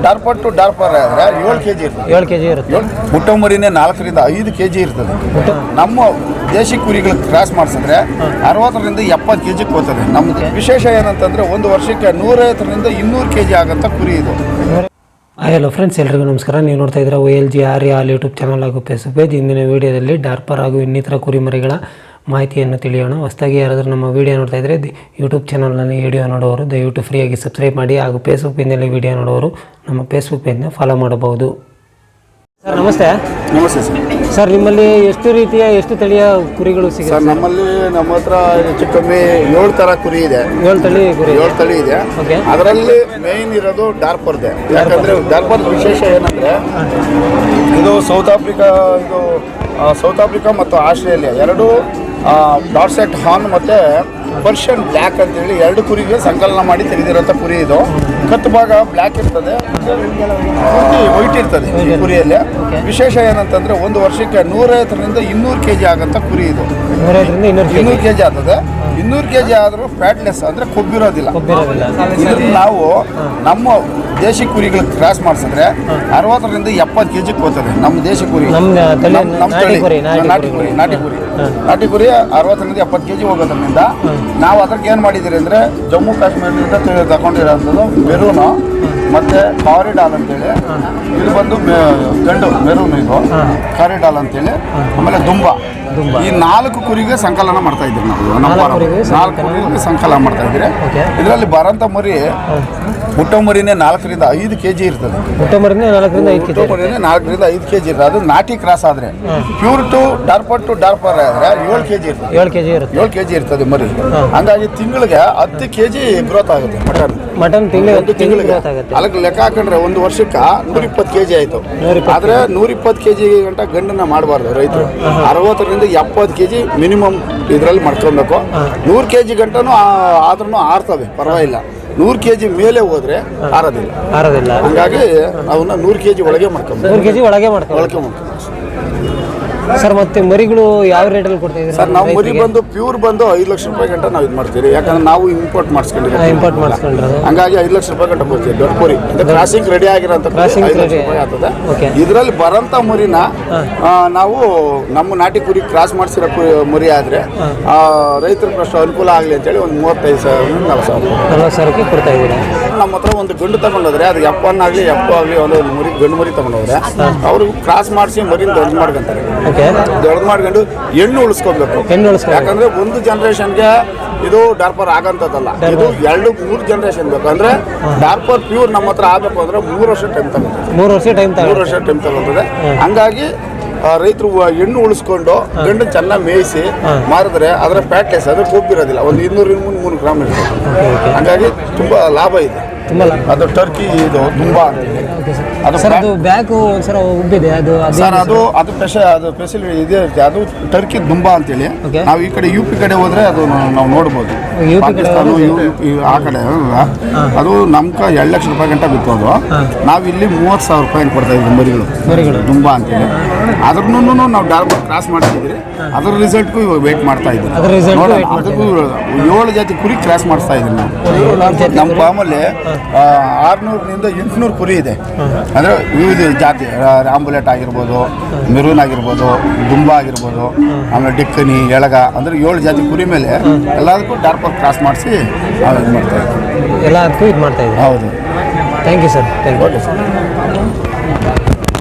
Dorper to Dorper ಆದರೆ 7 kg ಇರ್ತದೆ. 7 kg ಇರುತ್ತೆ. ಹುಟ್ಟೋ ಮರಿನೇ 4 ರಿಂದ 5 kg ಇರ್ತದೆ. ನಮ್ಮ ದೇಶಿ ಕುರಿಗಳು ಕ್ರಾಸ್ ಮಾಡಿಸಿದ್ರೆ 60 ರಿಂದ 70 kg ಹೋಗ್ತದೆ. ನಮ್ದು ವಿಶೇಷ ಏನಂತಂದ್ರೆ ಒಂದು ವರ್ಷಕ್ಕೆ 150 ರಿಂದ 200 kg ಆಗಂತ ಕುರಿ ಇದು. ಹಲೋ ಫ್ರೆಂಡ್ಸ್, ಎಲ್ರಿಗೂ ನಮಸ್ಕಾರ. ನೀವು ನೋಡ್ತಾ ಇದ್ದೀರಾ OLG ಆರ್ಯ ಆಲ್ ಯೂಟ್ಯೂಬ್ ಚಾನಲ್ ಹಾಗೂ ಫೇಸ್ಬುಕ್ ಪೇಜ್. ಇಂದಿನ ವಿಡಿಯೋದಲ್ಲಿ ಡಾರ್ಪರ್ ಹಾಗೂ ಇನ್ನಿತರ ಕುರಿಮರಿಗಳ ಮಾಹಿತಿಯನ್ನು ತಿಳಿಯೋಣ. ಹೊಸದಾಗಿ ಯಾರಾದರೂ ನಮ್ಮ ವಿಡಿಯೋ ನೋಡ್ತಾ ಇದ್ದರೆ ಯೂಟ್ಯೂಬ್ ಚಾನಲ್ನಲ್ಲಿ ವಿಡಿಯೋ ನೋಡುವವರು ದಯವಿಟ್ಟು ಫ್ರೀಯಾಗಿ ಸಬ್ಸ್ಕ್ರೈಬ್ ಮಾಡಿ, ಹಾಗೂ ಫೇಸ್ಬುಕ್ ಪೇಜ್ನಲ್ಲಿ ವಿಡಿಯೋ ನೋಡುವವರು ನಮ್ಮ ಫೇಸ್ಬುಕ್ ಪೇಜ್ನ ಫಾಲೋ ಮಾಡಬಹುದು. ಸರ್ ನಮಸ್ತೆ. ನಮಸ್ತೆ ಸರ್. ಸರ್ ನಿಮ್ಮಲ್ಲಿ ಎಷ್ಟು ತಳಿಯ ಕುರಿಗಳು ಸಿಗುತ್ತೆ ಸರ್? ನಮ್ಮ ಹತ್ರ ಹೆಚ್ಚು ಕಮ್ಮಿ 7 ಥರ ಕುರಿ ಇದೆ. 7 ತಳಿ ಇದೆ. ಅದರಲ್ಲಿ ಮೇನ್ ಇರೋದು ಡಾರ್ಪರ್ದೆ. ಯಾಕಂದ್ರೆ ಡಾರ್ಪರ್ ವಿಶೇಷ ಏನಂದ್ರೆ ಇದು ಸೌತ್ ಆಫ್ರಿಕಾ ಮತ್ತು ಆಸ್ಟ್ರೇಲಿಯಾ ಎರಡು ಡಾರ್ಸೆಟ್ ಹಾರ್ನ್ ಮತ್ತು ಪರ್ಷಿಯನ್ ಬ್ಲ್ಯಾಕ್ ಅಂತೇಳಿ 2 ಕುರಿಗೆ ಸಂಕಲನ ಮಾಡಿ ತೆಗೆದಿರೋಂಥ ಕುರಿ ಇದು. ಕತ್ತು ಭಾಗ ಬ್ಲ್ಯಾಕ್ ಇರ್ತದೆ, ವೈಟ್ ಇರ್ತದೆ ಈ ಕುರಿಯಲ್ಲಿ. ವಿಶೇಷ ಏನಂತಂದ್ರೆ ಒಂದು ವರ್ಷಕ್ಕೆ 150 ರಿಂದ 200 kg ಆಗಂತ ಕುರಿ ಇದು. 200 kg ಆಗ್ತದೆ. 200 kg ಆದರೂ ಫ್ಯಾಟ್ಲೆಸ್ ಅಂದ್ರೆ ಕೊಬ್ಬಿರೋದಿಲ್ಲ. ಇದನ್ನ ನಾವು ನಮ್ಮ ದೇಶಿ ಕುರಿಗಳು ಕ್ರಾಸ್ ಮಾಡಿಸಿದ್ರೆ 60 ರಿಂದ 70 kg ಹೋಗ್ತದೆ. ನಮ್ಮ ದೇಶಿ ಕುರಿ, ನಾಟಿ ಕುರಿ 60 ರಿಂದ 70 kg ಹೋಗೋದ್ರಿಂದ ನಾವು ಅದಕ್ಕೆ ಏನು ಮಾಡಿದ್ದೀರಿ ಅಂದರೆ ಜಮ್ಮು ಕಾಶ್ಮೀರದಿಂದ ತಗೊಂಡಿರೋಂಥದ್ದು ಮೆರೂನು ಮತ್ತು ಕಾರಿಡಾಲ್ ಅಂತೇಳಿ, ಇದು ಬಂದು ಗಂಡು ಮೆರೂನು, ಇದು ಕಾರಿಡಾಲ್ ಅಂತೇಳಿ, ಆಮೇಲೆ ದುಂಬ. ಈ 4 ಕುರಿಗೆ ಸಂಕಲನ ಮಾಡ್ತಾ ಇದ್ದೀವಿ ನಾವು. ನಮ್ಮ 4 ಕುರಿಗೆ ಸಂಕಲನ ಮಾಡ್ತಾ ಇದ್ದೀರಿ. ಇದರಲ್ಲಿ ಬರೋಂಥ ಮರಿ ಹುಟ್ಟೋ ಮರಿನೇ 4 ರಿಂದ 5 kg ಇರ್ತದೆ. ಹುಟ್ಟೋ ಮರಿನೇ 4 ರಿಂದ 5 kg ಇರ್ತದೆ. ಅದು ನಾಟಿ ಕ್ರಾಸ್ ಆದರೆ ಪ್ಯೂರ್ ಟು ಡಾರ್ಪರ್ ಆದರೆ 7 kg ಇರ್ತದೆ. 7 kg ಇರ್ತದೆ ಮರಿ. ಹಂಗಾಗಿ ತಿಂಗಳಿಗೆ 10 kg ಗ್ರೋತ್ ಆಗುತ್ತೆ ಮಟನ್ ತಿಂಗಳಿಗೆ. ಅದಕ್ಕೆ ಲೆಕ್ಕ ಹಾಕೊಂಡ್ರೆ ಒಂದು ವರ್ಷಕ್ಕೆ 120 kg ಆಯಿತು. ಆದರೆ 120 kg ಗಂಟ ಗಂಡನ್ನ ಮಾಡಬಾರ್ದು ರೈತರು. 60 ರಿಂದ 70 kg ಮಿನಿಮಮ್ ಇದರಲ್ಲಿ ಮಾಡ್ಕೊಬೇಕು. 100 kg ಗಂಟನೂ ಆದ್ರೂ ಆರ್ತವೆ, ಪರವಾಗಿಲ್ಲ. 100 kg ಮೇಲೆ ಹೋದ್ರೆ ಆರೋದಿಲ್ಲ. ಹಂಗಾಗಿ ಅವನ್ನ 100 kg ಒಳಗೆ ಮಾಡ್ಕೊಂಡು ಸರ್. ಮತ್ತೆ ಮರಿಗಳು ಯಾವ ರೇಟಲ್ಲಿ ಕೊಡ್ತಾ ಇದ್ದೀರಾ ಸರ್? ನಾವು ಮರಿ ಬಂದು ಪ್ಯೂರ್ ಬಂದು 5 ಲಕ್ಷ ರೂಪಾಯಿ ಗಂಟ ನಾವು ಇದು ಮಾಡ್ತೀವಿ. ಯಾಕಂದ್ರೆ ನಾವು ಇಂಪೋರ್ಟ್ ಮಾಡಿಸ್ಕೊಂಡ್ರೆ ಹಂಗಾಗಿ 5 ಲಕ್ಷ ರೂಪಾಯಿ ಗಂಟ ಕೊಡ್ತೀವಿ. ದೊಡ್ಡ ಕುರಿ ಕ್ರಾಸಿಂಗ್ ರೆಡಿ ಆಗಿರೋಂಥ 5 ಲಕ್ಷ ರೂಪಾಯಿ ಆಗ್ತದೆ. ಇದರಲ್ಲಿ ಬರೋಂಥ ಮರಿನ ನಾವು ನಮ್ಮ ನಾಟಿ ಕುರಿ ಕ್ರಾಸ್ ಮಾಡಿಸಿರೋ ಮರಿ ಆದರೆ ರೈತರಿಗೆ ಅಷ್ಟು ಅನುಕೂಲ ಆಗಲಿ ಅಂತೇಳಿ ಒಂದು 35,000 40,000ಕ್ಕೆ ಕೊಡ್ತಾ ಇದ್ದೀರಾ. ನಮ್ಮ ಹತ್ರ ಒಂದು ಗಂಡು ತಗೊಂಡೋದ್ರೆ ಅದು ಎಪ್ಪು ಆಗಲಿ ಒಂದು ಮರಿ ಗಂಡು ಮರಿ ತಗೊಂಡೋದ್ರೆ ಅವರು ಕ್ರಾಸ್ ಮಾಡಿಸಿ ಮರಿನ ದೊಡ್ಡ ಮಾಡ್ಕೊಂತಾರೆ. ದೊಡ್ಡ ಮಾಡ್ಕೊಂಡು ಹೆಣ್ಣು ಉಳಿಸ್ಕೊಬೇಕು. ಯಾಕಂದ್ರೆ ಒಂದು ಜನರೇಷನ್ಗೆ ಇದು ಡಾರ್ಪರ್ ಆಗಂತದಲ್ಲ, ಇದು 2-3 ಜನರೇಷನ್ ಬೇಕು. ಅಂದ್ರೆ ಡಾರ್ಪರ್ ಪ್ಯೂರ್ ನಮ್ಮ ಹತ್ರ ಆಗಬೇಕು ಅಂದ್ರೆ 3 ವರ್ಷ ಟೈಮ್ ತಗೊಳ್ತದೆ. ಹಂಗಾಗಿ ರೈತರು ಹೆಣ್ಣು ಉಳಿಸ್ಕೊಂಡು ಗಂಡು ಚೆನ್ನಾಗಿ ಮೇಯಿಸಿ ಮಾರಿದ್ರೆ ಅದರ ಫ್ಯಾಟ್ಲೆಸ್ ಅದು ಕೊಬ್ಬಿರೋದಿಲ್ಲ. ಒಂದು 200-300 ಗ್ರಾಮ್ ಇರ್ತದೆ. ಹಂಗಾಗಿ ತುಂಬಾ ಲಾಭ ಇದೆ. ಅದು ಟರ್ಕಿ ಇದು ತುಂಬಾ ಅದು ಬ್ಯಾಕ್ ಒಂದ್ಸಲ ಉಬ್ಬಿದೆ. ಅದು ಸ್ಪೆಷಲ್ ಇದೆ ಇರುತ್ತೆ. ಅದು ಟರ್ಕಿ ದುಂಬಾ ಅಂತೇಳಿ. ನಾವು ಈ ಕಡೆ UP ಕಡೆ ಹೋದ್ರೆ ಅದು ನಾವು ನೋಡ್ಬೋದು. ಪಾಕಿಸ್ತಾನ ಆ ಕಡೆ ಅದು ನಮ್ಗೆ 2 ಲಕ್ಷ ರೂಪಾಯಿ ಗಂಟ ಬಿತ್ತೋದು. ನಾವು ಇಲ್ಲಿ 30,000 ರೂಪಾಯಿ ಕೊಡ್ತಾ ಇದ್ವಿ ಮರಿಗಳು ದುಂಬಾ ಅಂತೇಳಿ. ಅದ್ರೂ ನಾವು ಡಾರ್ಪರ್ ಕ್ರಾಸ್ ಮಾಡ್ತಿದ್ವಿ. ಅದ್ರ ರಿಸಲ್ಟ್ಗೂ ಇವಾಗ ವೇಟ್ ಮಾಡ್ತಾ ಇದ್ವಿ. ಅದಕ್ಕೂ 7 ಜಾತಿ ಕುರಿ ಕ್ರಾಸ್ ಮಾಡಿಸ್ತಾ ಇದ್ವಿ ನಾವು. ನಮ್ಮ ಫಾರ್ಮಲ್ಲಿ 600 ರಿಂದ 800 ಕುರಿ ಇದೆ. ಅಂದರೆ ವಿವಿಧ ಜಾತಿ, ಆಂಬುಲೆಟ್ ಆಗಿರ್ಬೋದು, ಮೆರೂನ್ ಆಗಿರ್ಬೋದು, ದುಂಬಾ ಆಗಿರ್ಬೋದು, ಆಮೇಲೆ ಡಿಕ್ಕನಿ, ಎಳಗ, ಅಂದರೆ 7 ಜಾತಿ ಕುರಿ ಮೇಲೆ ಎಲ್ಲದಕ್ಕೂ ಡಾರ್ಪರ್ ಕ್ರಾಸ್ ಮಾಡಿಸಿ ನಾವು ಇದು ಮಾಡ್ತಾ ಇದ್ದೀವಿ. ಎಲ್ಲದಕ್ಕೂ ಇದು ಮಾಡ್ತಾ ಇದ್ದೀವಿ. ಹೌದು. Thank you sir.